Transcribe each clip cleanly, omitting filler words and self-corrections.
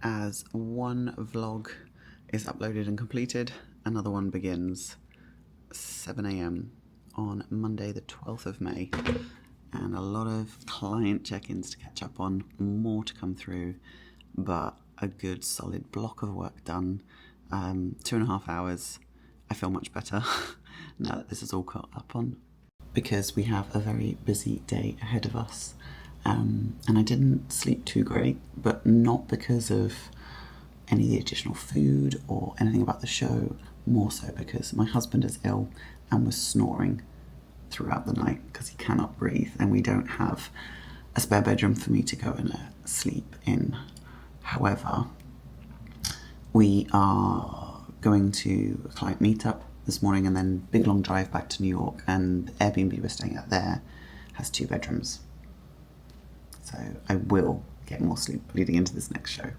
as one vlog is uploaded and completed, another one begins 7 a.m. on Monday the 12th of May, and a lot of client check-ins to catch up on, more to come through, but a good solid block of work done. 2.5 hours. I feel much better now that this is all caught up on, because we have a very busy day ahead of us. And I didn't sleep too great, but not because of any of the additional food or anything about the show, more so because my husband is ill and was snoring throughout the night because he cannot breathe, and we don't have a spare bedroom for me to go and sleep in. However, we are going to a client meetup this morning and then big long drive back to New York, and the Airbnb we're staying at there has 2 bedrooms. So I will get more sleep leading into this next show.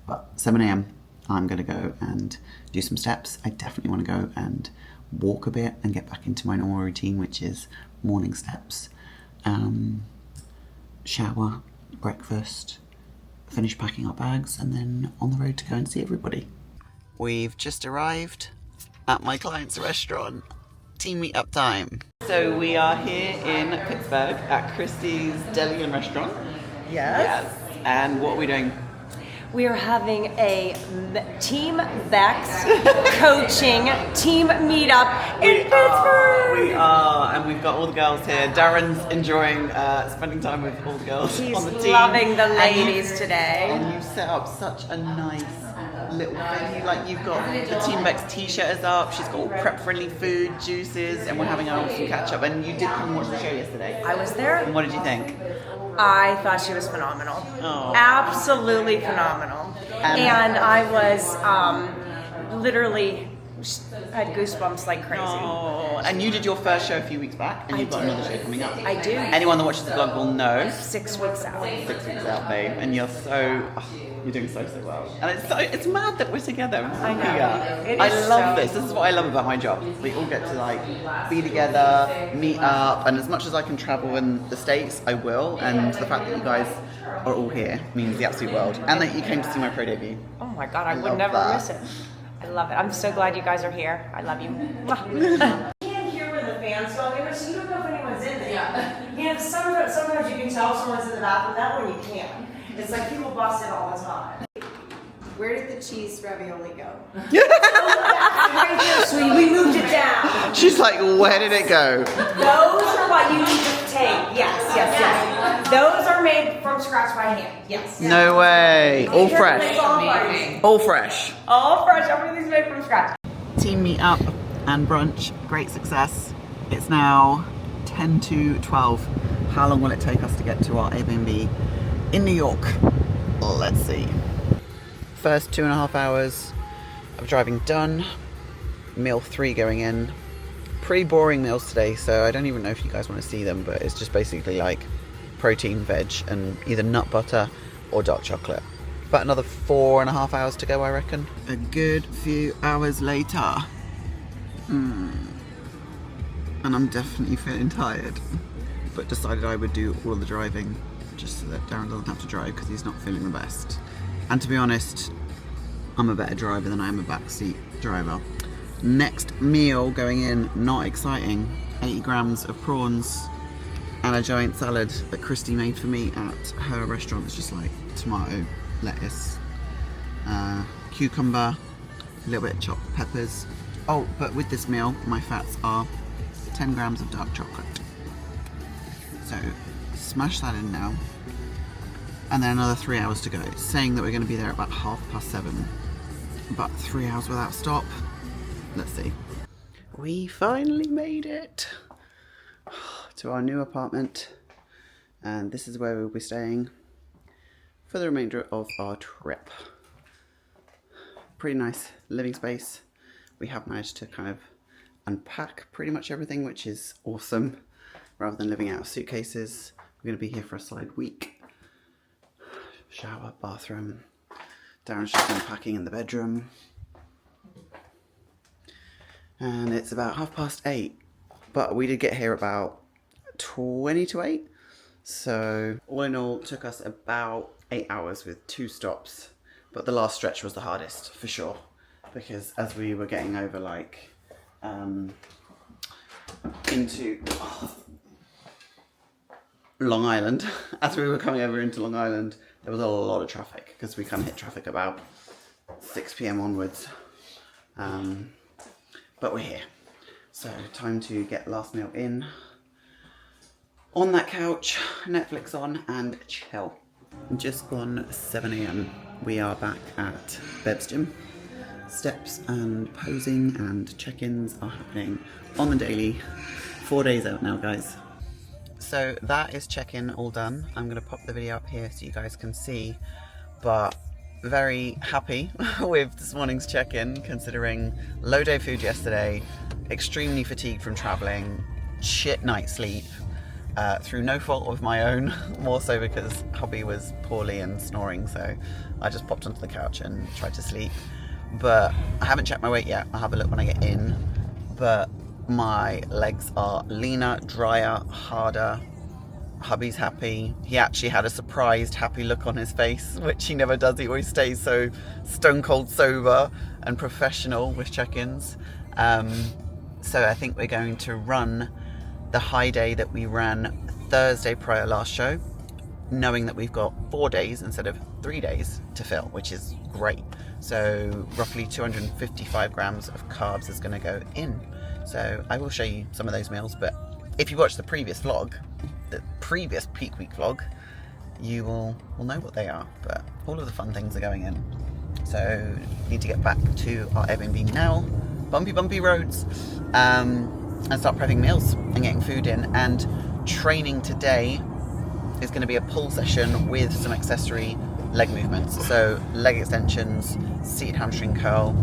But 7 a.m, I'm going to go and do some steps. I definitely want to go and walk a bit and get back into my normal routine, which is morning steps, shower, breakfast, finish packing our bags, and then on the road to go and see everybody. We've just arrived at my client's restaurant. Team meetup time. So we are here in Pittsburgh at Christie's Deli and Restaurant. Yes. And what are we doing? We are having a Team Bex coaching team meetup in Pittsburgh. We are, and we've got all the girls here. Darren's enjoying spending time with all the girls He's on the team. loving the ladies today. And you set up such a nice little venue. Like, you've got the Team Bex t-shirt is up. She's got all prep-friendly food, juices, and we're having an awesome catch-up. And you did come and watch the show yesterday. I was there. And what did you think? I thought she was phenomenal. Oh. Absolutely phenomenal. And I was literally had goosebumps like crazy. Oh, and you did your first show a few weeks back, and you've got another show coming up. I do. Anyone that watches the vlog will know. 6 weeks out. 6 weeks out, babe, and you're doing so well. And it's mad that we're together. I know. Yeah. I love this. This is what I love about my job. We all get to like be together, meet up, and as much as I can travel in the States, I will. And the fact that you guys are all here means the absolute world. And that you came to see my pro debut. Oh my God, I would never miss it. I love it. I'm so glad you guys are here. I love you. You can't hear where the fans go, so you don't know if anyone's in there. Yeah. You know, sometimes you can tell someone's in the bathroom. That one you can't. It's like people bust in all the time. Where did the cheese ravioli go? Right here, sweetie. We moved it down. She's like, where did it go? Those are what you need to take. Yes. Those are made from scratch by hand. Yes. No way. All fresh. All fresh. All fresh. Everything's made from scratch. Team meetup and brunch, great success. It's now 10 to 12. How long will it take us to get to our Airbnb in New York? Let's see. First 2.5 hours of driving done. Meal 3 going in. Pretty boring meals today, so I don't even know if you guys want to see them, but it's just basically like protein, veg, and either nut butter or dark chocolate. About another 4.5 hours to go, I reckon. A good few hours later. And I'm definitely feeling tired, but decided I would do all of the driving just so that Darren doesn't have to drive because he's not feeling the best. And to be honest, I'm a better driver than I am a backseat driver. Next meal going in, not exciting. 80 grams of prawns and a giant salad that Christy made for me at her restaurant. It's just like tomato, lettuce, cucumber, a little bit of chopped peppers. Oh, but with this meal, my fats are 10 grams of dark chocolate. So smash that in now. And then another 3 hours to go. It's saying that we're going to be there at about 7:30. But 3 hours without stop. Let's see. We finally made it to our new apartment. And this is where we'll be staying for the remainder of our trip. Pretty nice living space. We have managed to kind of unpack pretty much everything, which is awesome. Rather than living out of suitcases. We're going to be here for a solid week. Shower, bathroom. Darren's just unpacking in the bedroom. And it's about 8:30. But we did get here about 20 to 8. So all in all, it took us about 8 hours with 2 stops. but the last stretch was the hardest for sure, because as we were getting over like into Long Island, as we were coming over into Long Island, there was a lot of traffic because we kind of hit traffic about 6 p.m. onwards. But we're here. So time to get last meal in. On that couch, Netflix on and chill. Just gone 7 a.m. We are back at Beb's gym. Steps and posing and check-ins are happening on the daily. 4 days out now, guys. So that is check-in all done. I'm going to pop the video up here so you guys can see. But very happy with this morning's check-in, considering low day food yesterday, extremely fatigued from traveling, shit night's sleep, through no fault of my own, more so because hubby was poorly and snoring, so I just popped onto the couch and tried to sleep. But I haven't checked my weight yet. I'll have a look when I get in. But my legs are leaner, drier, harder. Hubby's happy. He actually had a surprised happy look on his face, which he never does. He always stays so stone cold sober and professional with check-ins. So I think we're going to run the high day that we ran Thursday prior last show, knowing that we've got 4 days instead of 3 days to fill, which is great. So roughly 255 grams of carbs is going to go in. So I will show you some of those meals, but if you watch the previous vlog, the previous peak week vlog, you will know what they are. But all of the fun things are going in. So need to get back to our Airbnb now, bumpy roads, and start prepping meals and getting food in. And training today is going to be a pull session with some accessory leg movements. So leg extensions, seated hamstring curl,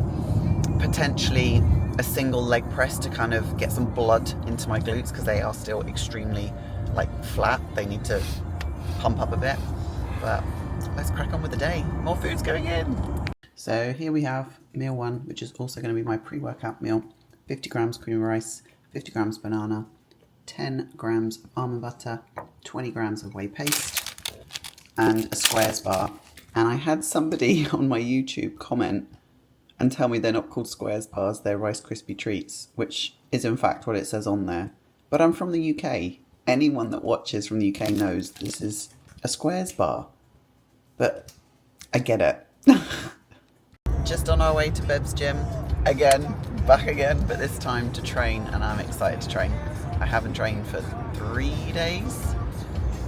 potentially a single leg press to kind of get some blood into my glutes because they are still extremely flat. They need to pump up a bit. But let's crack on with the day. More food's going in. So here we have meal 1, which is also going to be my pre-workout meal. 50 grams cream rice, 50 grams banana, 10 grams of almond butter, 20 grams of whey paste, and a squares bar. And I had somebody on my YouTube comment and tell me they're not called squares bars, they're Rice Krispie treats, which is in fact what it says on there. But I'm from the UK. Anyone that watches from the UK knows this is a squares bar. But I get it. Just on our way to Beb's gym, back again, but this time to train, and I'm excited to train. I haven't trained for 3 days.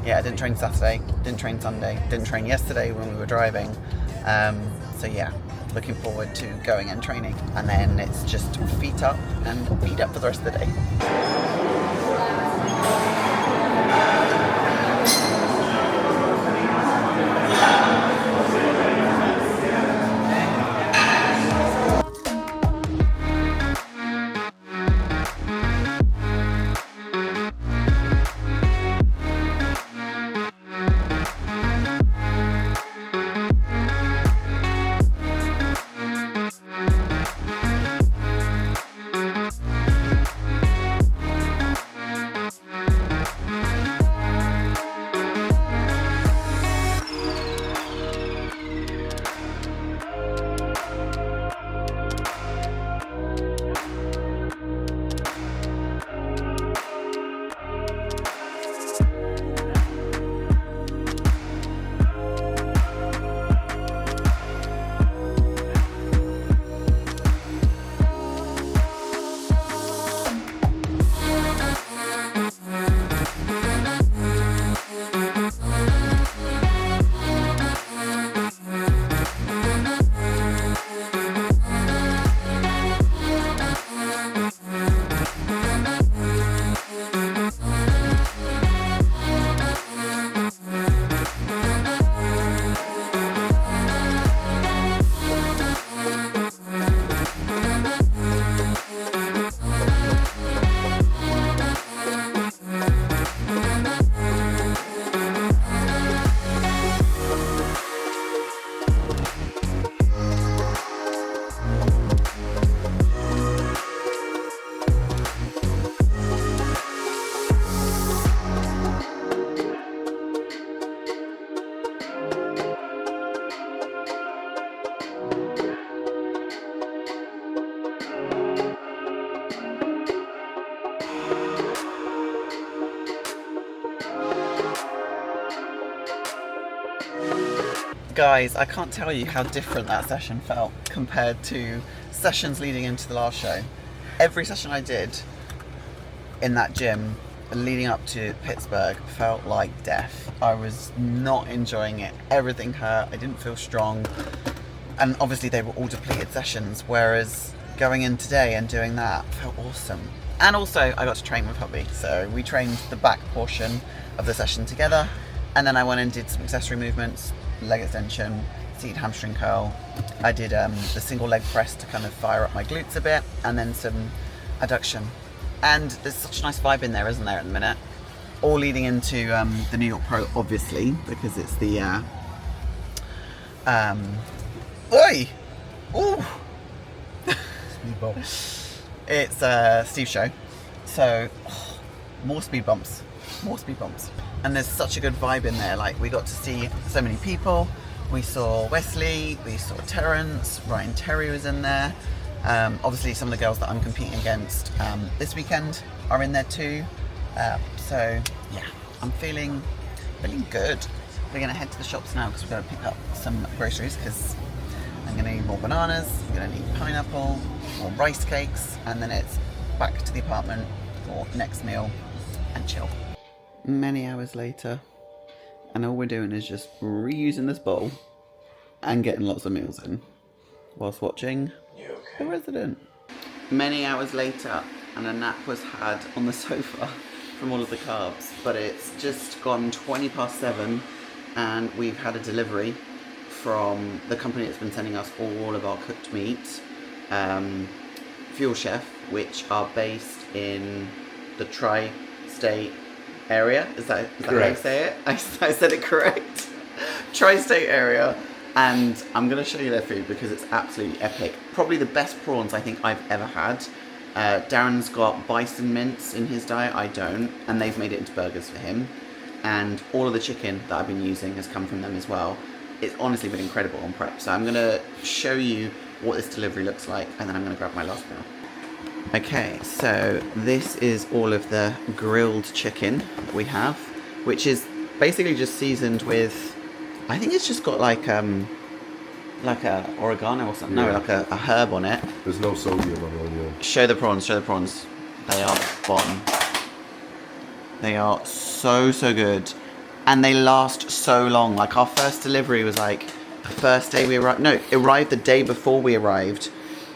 Yeah, I didn't train Saturday, didn't train Sunday, didn't train yesterday when we were driving. So yeah, looking forward to going and training. And then it's just feet up and feet up for the rest of the day. Guys, I can't tell you how different that session felt compared to sessions leading into the last show. Every session I did in that gym leading up to Pittsburgh felt like death. I was not enjoying it. Everything hurt. I didn't feel strong. And obviously they were all depleted sessions, whereas going in today and doing that felt awesome. And also I got to train with hubby. So we trained the back portion of the session together, and then I went and did some accessory movements, leg extension, seated hamstring curl. I did the single leg press to kind of fire up my glutes a bit, and then some adduction. And there's such a nice vibe in there, isn't there, at the minute? All leading into the New York Pro, obviously, because it's the oi! Ooh! Speed bumps. It's Steve's show. So more speed bumps. And there's such a good vibe in there. Like, we got to see so many people. We saw Wesley, we saw Terrence, Ryan Terry was in there. Obviously some of the girls that I'm competing against this weekend are in there too. So yeah, I'm feeling good. We're gonna head to the shops now because we're gonna pick up some groceries, because I'm gonna need more bananas, I'm gonna need pineapple, more rice cakes, and then it's back to the apartment for next meal and chill. Many hours later, and all we're doing is just reusing this bowl and getting lots of meals in whilst watching The Resident. Many hours later, and a nap was had on the sofa from all of the carbs, but it's just gone 7:20, and we've had a delivery from the company that's been sending us all of our cooked meat, Fuel Chef, which are based in the tri-state area. Is that how you say it? I said it correct. Tri-state area. And I'm going to show you their food because it's absolutely epic. Probably the best prawns I think I've ever had. Darren's got bison mince in his diet, I don't. And they've made it into burgers for him. And all of the chicken that I've been using has come from them as well. It's honestly been incredible on prep. So I'm going to show you what this delivery looks like, and then I'm going to grab my last meal. Okay, so this is all of the grilled chicken that we have, which is basically just seasoned with, I think it's just got like a oregano or something. Yeah. No, like a herb on it. There's no sodium on the onion. Show the prawns. They are bomb. They are so good, and they last so long. Like, our first delivery was like the first day we arrived. No, it arrived the day before we arrived.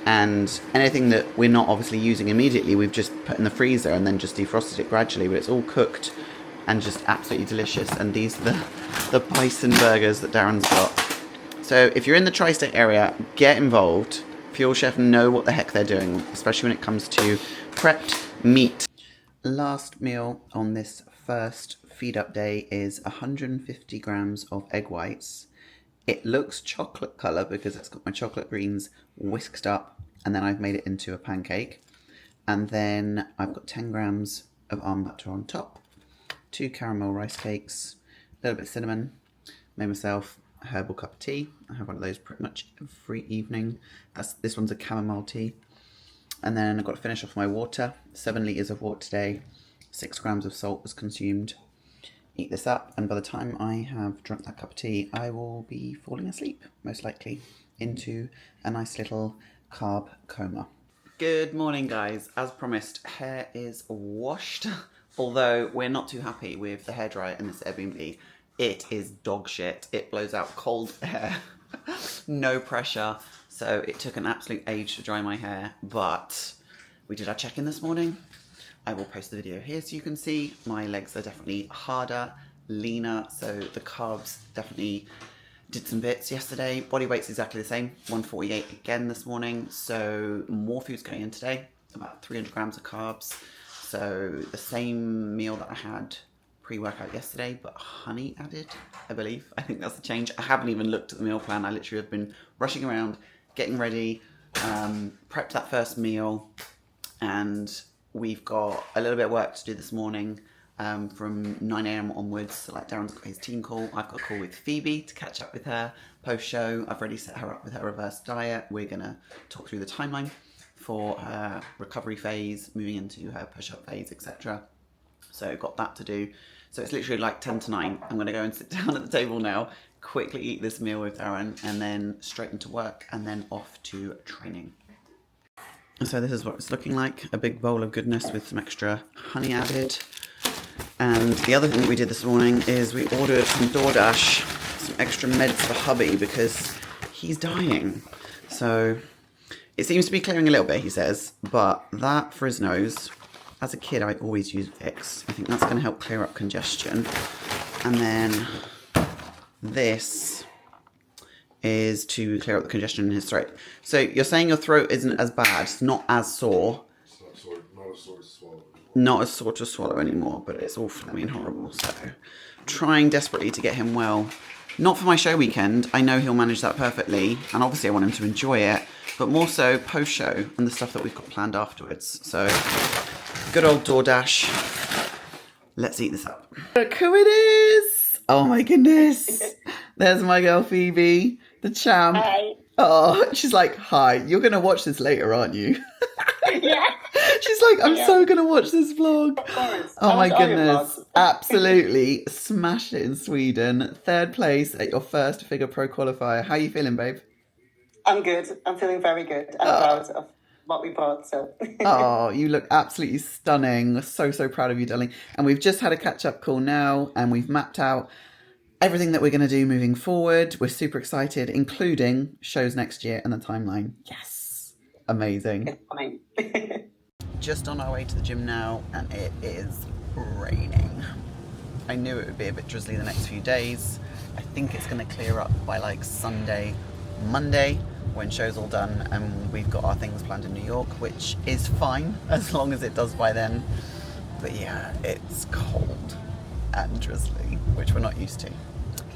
And anything that we're not obviously using immediately, we've just put in the freezer and then just defrosted it gradually. But it's all cooked and just absolutely delicious. And these are the bison burgers that Darren's got. So if you're in the tri-state area, get involved. Fuel Chef know what the heck they're doing, especially when it comes to prepped meat. Last meal on this first feed up day is 150 grams of egg whites. It looks chocolate colour because it's got my chocolate greens whisked up, and then I've made it into a pancake. And then I've got 10 grams of almond butter on top, 2 caramel rice cakes, a little bit of cinnamon, made myself a herbal cup of tea. I have one of those pretty much every evening. This one's a chamomile tea. And then I've got to finish off my water, 7 litres of water today, 6 grams of salt was consumed. Eat this up, and by the time I have drunk that cup of tea, I will be falling asleep, most likely, into a nice little carb coma. Good morning, guys. As promised, hair is washed, although we're not too happy with the hairdryer in this Airbnb. It is dog shit. It blows out cold air, no pressure, so it took an absolute age to dry my hair, but we did our check-in this morning. I will post the video here so you can see. My legs are definitely harder, leaner, so the carbs definitely did some bits yesterday. Body weight's exactly the same, 148 again this morning, so more food's going in today, about 300 grams of carbs. So the same meal that I had pre-workout yesterday, but honey added, I believe. I think that's the change. I haven't even looked at the meal plan. I literally have been rushing around, getting ready, prepped that first meal, and we've got a little bit of work to do this morning from 9 a.m. onwards. So like Darren's got his team call. I've got a call with Phoebe to catch up with her post-show. I've already set her up with her reverse diet. We're going to talk through the timeline for her recovery phase, moving into her push-up phase, etc. So got that to do. So it's literally like 10 to 9. I'm going to go and sit down at the table now, quickly eat this meal with Darren, and then straight into work, and then off to training. So this is what it's looking like, a big bowl of goodness with some extra honey added. And the other thing we did this morning is we ordered from DoorDash some extra meds for hubby because he's dying. So it seems to be clearing a little bit, he says, but that for his nose, as a kid I always used Vicks. I think that's going to help clear up congestion. And then this is to clear up the congestion in his throat. So you're saying your throat isn't as bad, it's not as sore. It's not sore to swallow. Not as sore to swallow anymore, but it's all phlegmy and horrible. So trying desperately to get him well. Not for my show weekend, I know he'll manage that perfectly, and obviously I want him to enjoy it, but more so post-show and the stuff that we've got planned afterwards. So good old DoorDash. Let's eat this up. Look who it is! Oh my goodness. There's my girl Phoebe, the champ. Hi. Oh, she's like, hi, you're going to watch this later, aren't you? Yeah. She's like, I'm so going to watch this vlog. Of course. Oh my I watch all your goodness. vlogs. Absolutely smashed it in Sweden. 3rd place at your first figure pro qualifier. How are you feeling, babe? I'm good. I'm feeling very good. I'm proud of what we bought. So. Oh, you look absolutely stunning. So proud of you, darling. And we've just had a catch-up call now, and we've mapped out everything that we're going to do moving forward. We're super excited, including shows next year and the timeline. Yes. Amazing. Fine. Just on our way to the gym now, and it is raining. I knew it would be a bit drizzly the next few days. I think it's going to clear up by like Sunday, Monday, when show's all done, and we've got our things planned in New York, which is fine as long as it does by then. But yeah, it's cold and drizzly, which we're not used to.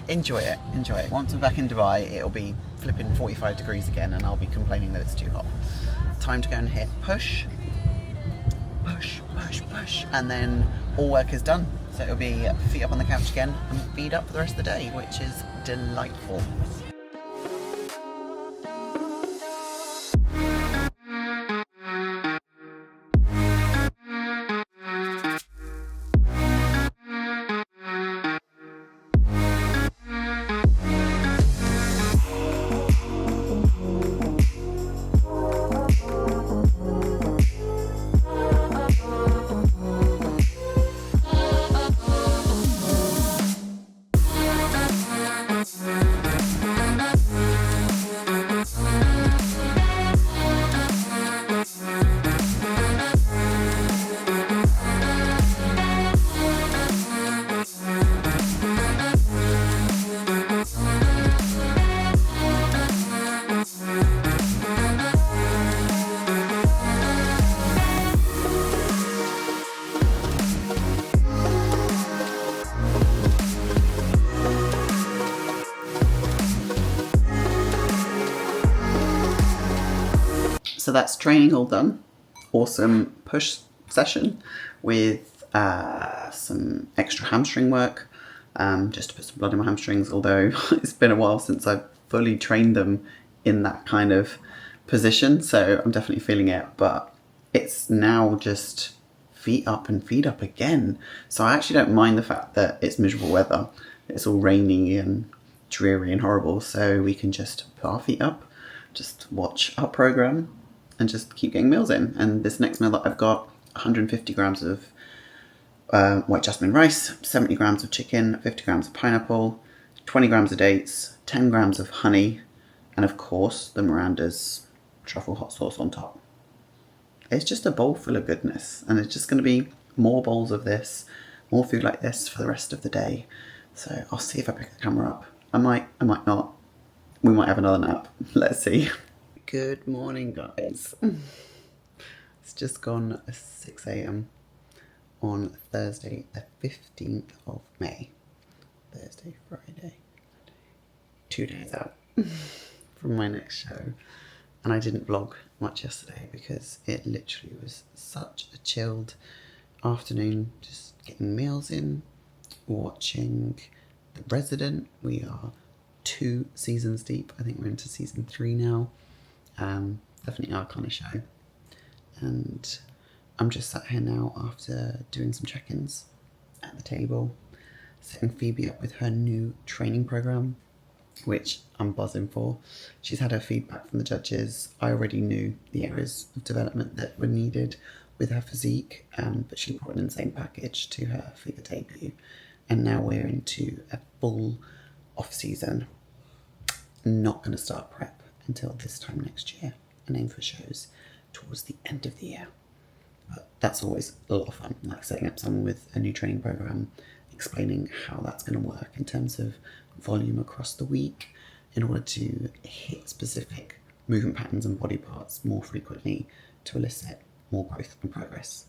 Enjoy it, enjoy it. Once we're back in Dubai, it'll be flipping 45 degrees again, and I'll be complaining that it's too hot. Time to go and hit push, and then all work is done. So it'll be feet up on the couch again and feet up for the rest of the day, which is delightful. So that's training all done. Awesome push session with some extra hamstring work, just to put some blood in my hamstrings, although it's been a while since I've fully trained them in that kind of position, so I'm definitely feeling it, but it's now just feet up and feet up again. So I actually don't mind the fact that it's miserable weather. It's all rainy and dreary and horrible, so we can just put our feet up, just watch our program, and just keep getting meals in. And this next meal that I've got, 150 grams of white jasmine rice, 70 grams of chicken, 50 grams of pineapple, 20 grams of dates, 10 grams of honey, and of course the Miranda's truffle hot sauce on top. It's just a bowl full of goodness, and it's just going to be more bowls of this, more food like this for the rest of the day. So I'll see if I pick the camera up. I might not. We might have another nap. Let's see. Good morning, guys. It's just gone 6 a.m. on Thursday, the 15th of May. Thursday, Friday, 2 days out from my next show. And I didn't vlog much yesterday because it literally was such a chilled afternoon, just getting meals in, watching The Resident. We are 2 seasons deep. I think we're into season 3 now. Definitely our kind of show. And I'm just sat here now after doing some check-ins at the table, setting Phoebe up with her new training program. which I'm buzzing for. She's had her feedback from the judges. I already knew the areas of development that were needed with her physique, but she brought an insane package to her for the debut. And now we're into a full off-season. Not going to start prep until this time next year and aim for shows towards the end of the year. But that's always a lot of fun, like setting up someone with a new training program, explaining how that's going to work in terms of volume across the week in order to hit specific movement patterns and body parts more frequently to elicit more growth and progress.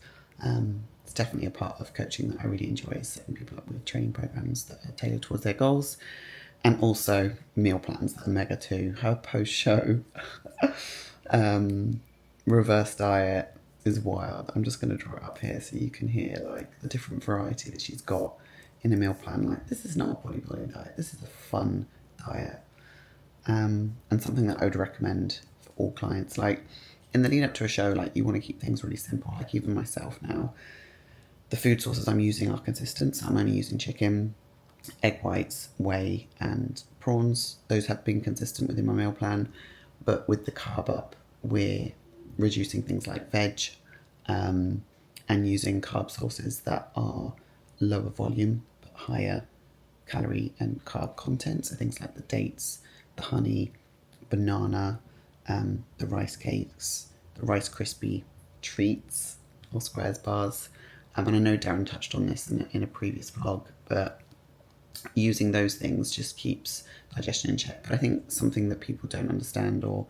It's definitely a part of coaching that I really enjoy, setting people up with training programs that are tailored towards their goals, and also meal plans that are mega too. Her post-show reverse diet is wild. I'm just going to draw it up here so you can hear like the different variety that she's got in a meal plan. Like, this is not a bodybuilding diet, this is a fun diet, and something that I would recommend for all clients. Like, in the lead up to a show, like, you want to keep things really simple. Like, even myself now, the food sources I'm using are consistent, so I'm only using chicken, egg whites, whey and prawns. Those have been consistent within my meal plan, but with the carb up, we're reducing things like veg, and using carb sources that are lower volume but higher calorie and carb content. So things like the dates, the honey, banana, the rice cakes, the Rice Krispie treats or squares bars. And I know Darren touched on this in a previous vlog, but using those things just keeps digestion in check. But I think something that people don't understand or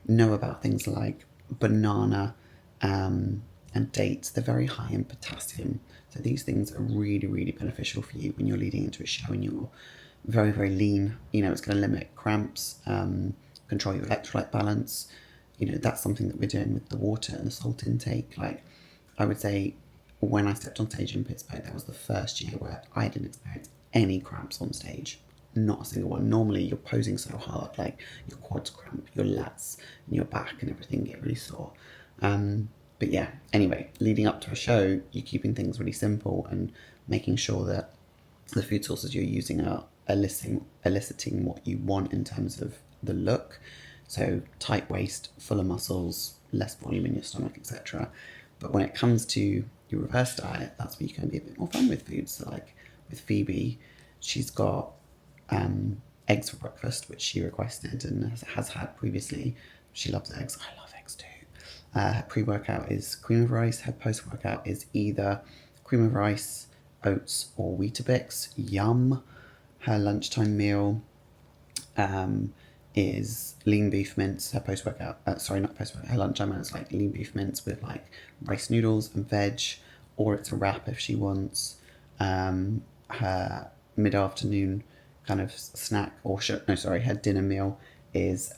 know about things like banana and dates, they're very high in potassium. So these things are really, really beneficial for you when you're leading into a show and you're very, very lean. You know, it's going to limit cramps, control your electrolyte balance. You know, that's something that we're doing with the water and the salt intake. Like, I would say when I stepped on stage in Pittsburgh, that was the first year where I didn't experience any cramps on stage. Not a single one. Normally you're posing so hard, like your quads cramp, your lats and your back and everything get really sore. But yeah, anyway, leading up to a show, you're keeping things really simple and making sure that the food sources you're using are eliciting what you want in terms of the look. So tight waist, fuller muscles, less volume in your stomach, etc. But when it comes to your reverse diet, that's where you can be a bit more fun with food. So like with Phoebe, she's got eggs for breakfast, which she requested and has had previously. She loves eggs. I love eggs too. Her pre-workout is cream of rice. Her post-workout is either cream of rice, oats, or Weetabix. Yum. Her lunchtime meal is lean beef mince. Her post-workout, her lunchtime meal is like lean beef mince with like rice noodles and veg, or it's a wrap if she wants. Her mid-afternoon kind of snack, her dinner meal is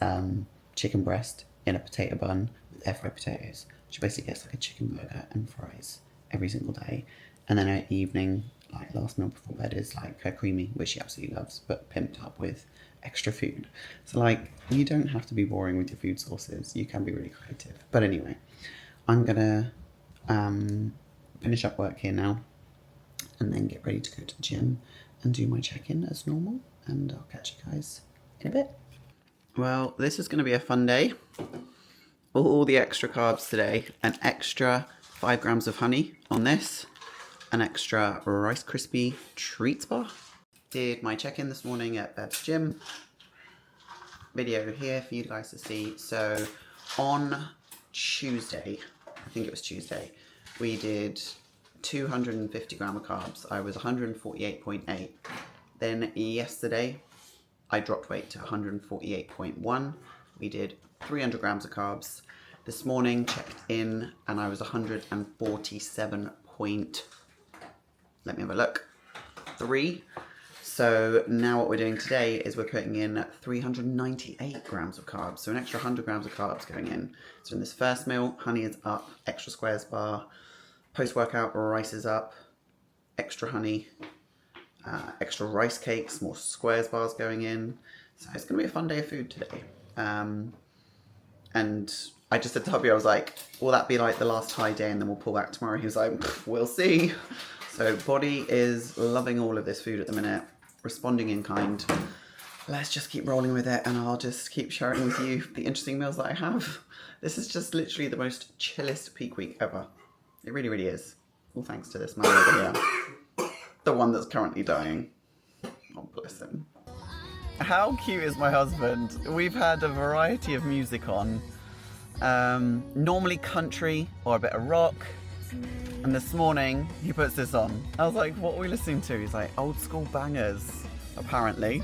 chicken breast in a potato bun with air-fried potatoes. She basically gets like a chicken burger and fries every single day. And then her evening, like last meal before bed, is like her creamy, which she absolutely loves, but pimped up with extra food. So like, you don't have to be boring with your food sources. You can be really creative. But anyway, I'm gonna finish up work here now and then get ready to go to the gym and do my check-in as normal, and I'll catch you guys in a bit. Well, this is going to be a fun day. All the extra carbs today, an extra 5 grams of honey on this, an extra Rice Krispie treats bar. Did my check-in this morning at Bev's gym. Video here for you guys to see. So on Tuesday, I think it was Tuesday, we did 250 gram of carbs. I was 148.8. Then yesterday, I dropped weight to 148.1. We did 300 grams of carbs. This morning, checked in, and I was 147 point, let me have a look, 3. So now what we're doing today is we're putting in 398 grams of carbs. So an extra 100 grams of carbs going in. So in this first meal, honey is up, extra squares bar. Post-workout, rice is up, extra honey, extra rice cakes, more squares bars going in. So it's going to be a fun day of food today. And I just said to hubby, I was like, will that be like the last high day and then we'll pull back tomorrow? He was like, we'll see. So body is loving all of this food at the minute, responding in kind. let's just keep rolling with it and I'll just keep sharing with you the interesting meals that I have. This is just literally the most chillest peak week ever. It really, really is. All thanks to this man over here. The one that's currently dying. Oh, bless him. How cute is my husband? We've had a variety of music on. Normally country or a bit of rock. And this morning he puts this on. I was like, what are we listening to? He's like, old school bangers, apparently.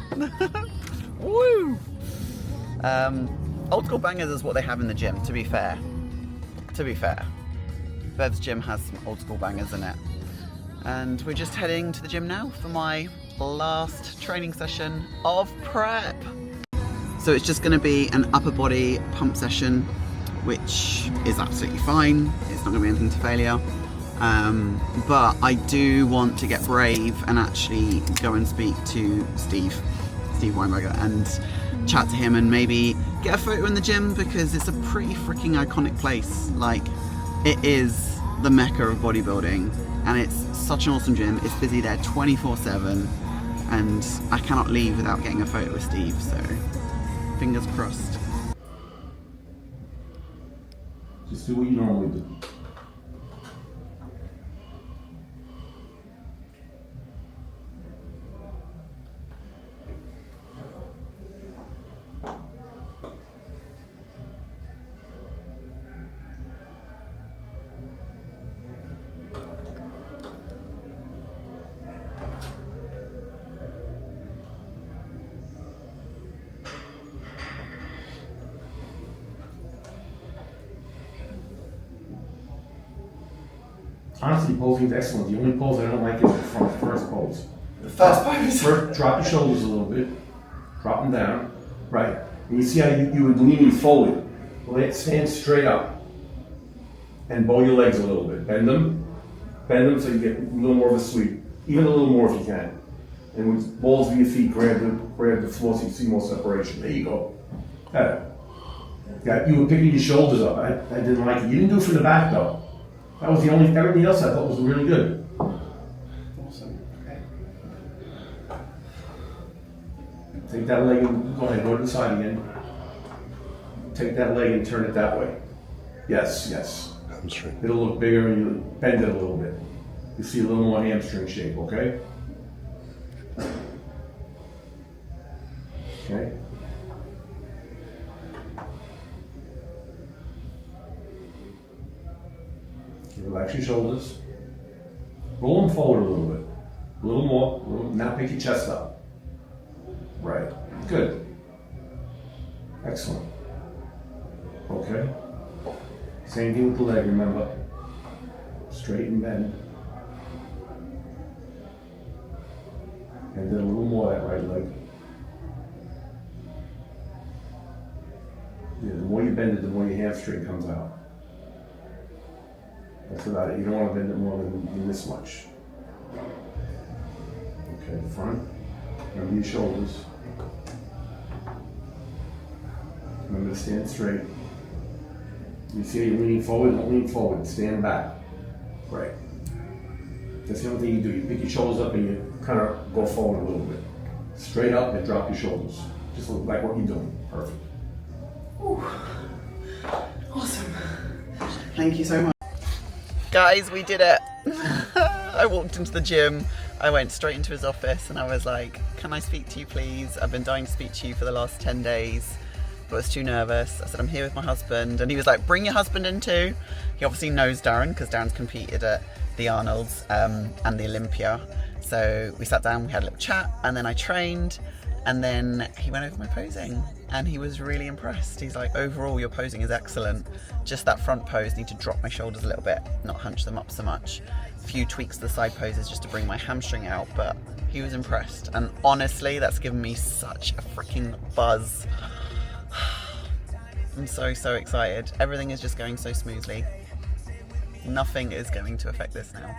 Woo! Old school bangers is what they have in the gym, to be fair. To be fair. Bev's gym has some old school bangers in it. And we're just heading to the gym now for my last training session of prep. So it's just going to be an upper body pump session, which is absolutely fine. It's not going to be anything to failure. But I do want to get brave and actually go and speak to Steve Weinberger, and chat to him and maybe get a photo in the gym, because it's a pretty freaking iconic place. Like, it is the mecca of bodybuilding, and it's such an awesome gym. It's busy there 24/7, and I cannot leave without getting a photo with Steve, so fingers crossed. Just do what you normally do. Honestly, posing is excellent. The only pose I don't like is the first pose. The first pose? First, drop your shoulders a little bit. Drop them down. Right. And you see how you would lean forward. Stand straight up. And bow your legs a little bit. Bend them. Bend them so you get a little more of a sweep. Even a little more if you can. And with balls of your feet, grab the floor so you see more separation. There you go. Better. Yeah, you were picking your shoulders up. I didn't like it. You didn't do it from the back though. That was the only, everything else I thought was really good. Awesome. Okay. Take that leg and go ahead, go to the side again. Take that leg and turn it that way. Yes, yes. Hamstring. It'll look bigger and you bend it a little bit. You see a little more hamstring shape, okay? Okay. Relax your shoulders. Roll them forward a little bit. A little more. Now pick your chest up. Right. Good. Excellent. Okay. Same thing with the leg, remember. Straight and bend. And then a little more that right leg. Yeah, the more you bend it, the more your hamstring comes out. That's about it. You don't want to bend it more than this much. Okay, front. Remember your shoulders. Remember to stand straight. You see how you're leaning forward? Don't lean forward. Stand back. Right. That's the only thing you do. You pick your shoulders up and you kind of go forward a little bit. Straight up and drop your shoulders. Just look like what you're doing. Perfect. Ooh. Awesome. Thank you so much. Guys, we did it. I walked into the gym, I went straight into his office and I was like, can I speak to you please? I've been dying to speak to you for the last 10 days, but I was too nervous. I said, I'm here with my husband. And he was like, bring your husband in too. He obviously knows Darren because Darren's competed at the Arnolds and the Olympia. So we sat down, we had a little chat, and then I trained, and then he went over my posing and he was really impressed. He's like, overall your posing is excellent. Just that front pose, need to drop my shoulders a little bit, not hunch them up so much. A few tweaks to the side poses just to bring my hamstring out, but he was impressed. And honestly, that's given me such a freaking buzz. I'm so excited. Everything is just going so smoothly. Nothing is going to affect this now.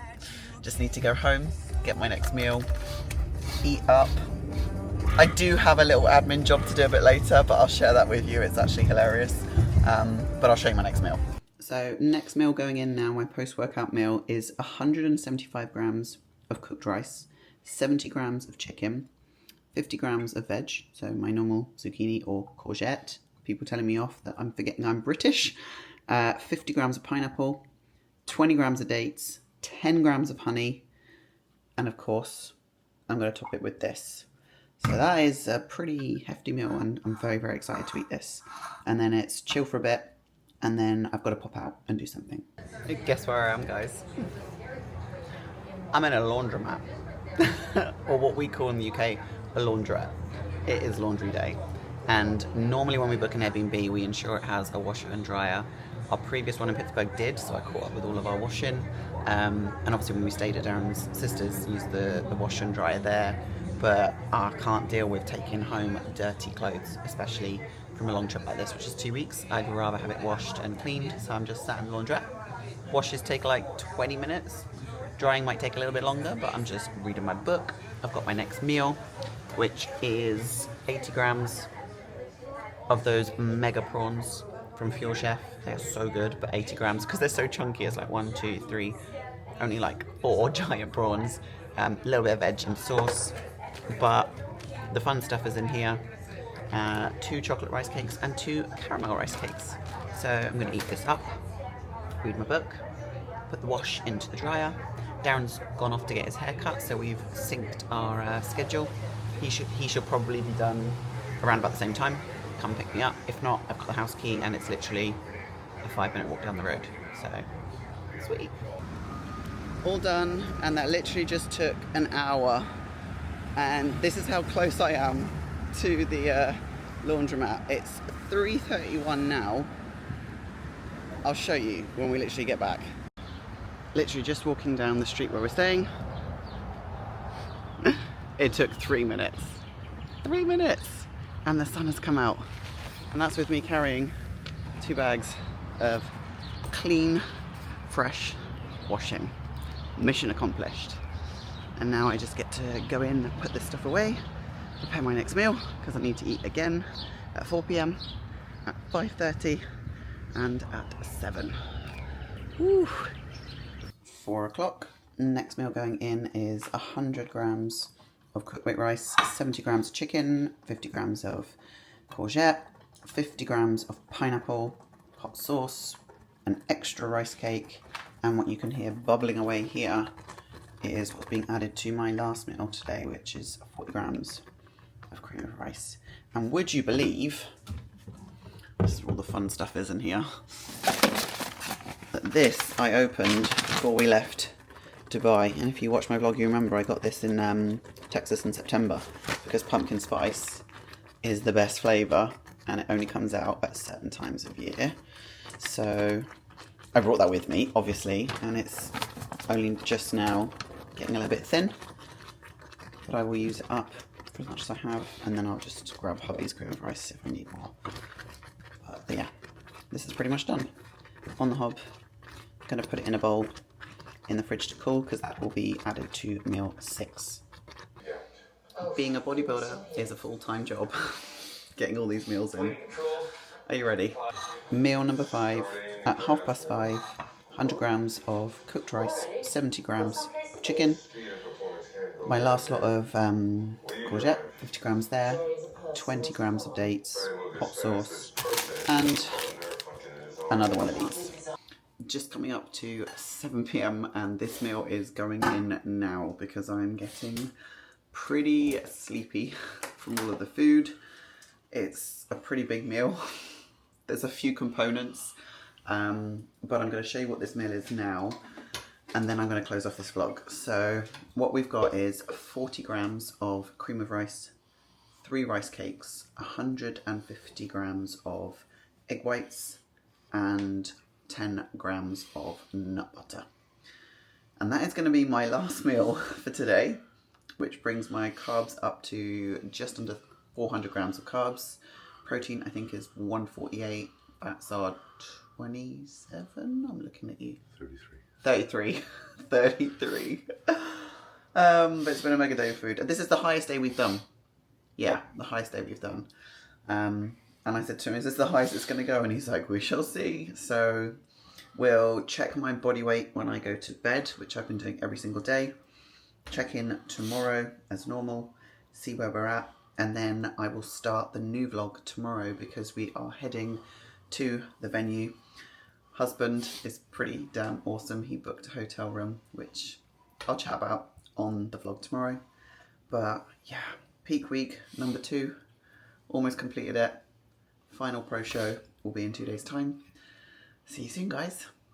Just need to go home, get my next meal, eat up. I do have a little admin job to do a bit later, but I'll share that with you. It's actually hilarious. But I'll show you my next meal. So next meal going in now, my post-workout meal is 175 grams of cooked rice, 70 grams of chicken, 50 grams of veg, so my normal zucchini or courgette. People telling me off that I'm forgetting I'm British. 50 grams of pineapple, 20 grams of dates, 10 grams of honey, and of course, I'm going to top it with this. So that is a pretty hefty meal, and I'm very, very excited to eat this. And then it's chill for a bit, and then I've got to pop out and do something. Guess where I am, guys? I'm in a laundromat, or what we call in the UK a laundrette. It is laundry day, and normally when we book an Airbnb, we ensure it has a washer and dryer. Our previous one in Pittsburgh did, so I caught up with all of our washing. And obviously when we stayed at Aaron's sisters, used the washer and dryer there. But I can't deal with taking home dirty clothes, especially from a long trip like this, which is 2 weeks. I'd rather have it washed and cleaned, so I'm just sat in the laundrette. Washes take like 20 minutes. Drying might take a little bit longer, but I'm just reading my book. I've got my next meal, which is 80 grams of those mega prawns from Fuel Chef. They're so good, but 80 grams, because they're so chunky, it's like 1, 2, 3, only like 4 giant prawns. A little bit of veg and sauce, but the fun stuff is in here. 2 chocolate rice cakes and 2 caramel rice cakes. So I'm going to eat this up, read my book, put the wash into the dryer. Darren's gone off to get his hair cut, so we've synced our schedule. He should probably be done around about the same time. Come pick me up. If not, I've got the house key and it's literally a 5-minute walk down the road. So, sweet. All done, and that literally just took an hour. And this is how close I am to the laundromat. It's 3:31 now. I'll show you when we literally get back. Literally just walking down the street where we're staying. It took 3 minutes. 3 minutes! And the sun has come out. And that's with me carrying 2 bags of clean, fresh washing. Mission accomplished. And now I just get to go in and put this stuff away, prepare my next meal, because I need to eat again at 4 p.m, at 5:30, and at 7. Woo. 4 o'clock. Next meal going in is 100 grams of cooked white rice, 70 grams of chicken, 50 grams of courgette, 50 grams of pineapple, hot sauce, an extra rice cake, and what you can hear bubbling away here is what's being added to my last meal today, which is 40 grams of cream of rice. And would you believe, this is where all the fun stuff is in here, that this I opened before we left Dubai. And if you watch my vlog, you remember I got this in Texas in September, because pumpkin spice is the best flavour and it only comes out at certain times of year. So I brought that with me, obviously, and it's only just now getting a little bit thin, but I will use it up for as much as I have, and then I'll just grab hubby's cream of rice if I need more. But yeah, this is pretty much done. On the hob, I'm going to put it in a bowl in the fridge to cool, because that will be added to meal 6. Being a bodybuilder is a full-time job, getting all these meals in. Are you ready? Meal number 5 at 5:30, 100 grams of cooked rice, 70 grams of chicken, my last lot of courgette, 50 grams there, 20 grams of dates, hot sauce, and another one of these. Just coming up to 7 p.m. and this meal is going in now because I'm getting pretty sleepy from all of the food. It's a pretty big meal. There's a few components, but I'm going to show you what this meal is now, and then I'm going to close off this vlog. So what we've got is 40 grams of cream of rice, 3 rice cakes, 150 grams of egg whites, and 10 grams of nut butter. And that is going to be my last meal for today, which brings my carbs up to just under 400 grams of carbs. Protein, I think, is 148. Fats are 27. I'm looking at you. 33. 33. But it's been a mega day of food. This is the highest day we've done. Yeah, the highest day we've done. And I said to him, is this the highest it's going to go? And he's like, we shall see. So we'll check my body weight when I go to bed, which I've been doing every single day. Check in tomorrow as normal. see where we're at, and then I will start the new vlog tomorrow because we are heading to the venue. Husband is pretty damn awesome. He booked a hotel room, which I'll chat about on the vlog tomorrow. But yeah, peak week number 2, almost completed it. Final pro show will be in 2 days' time. See you soon, guys.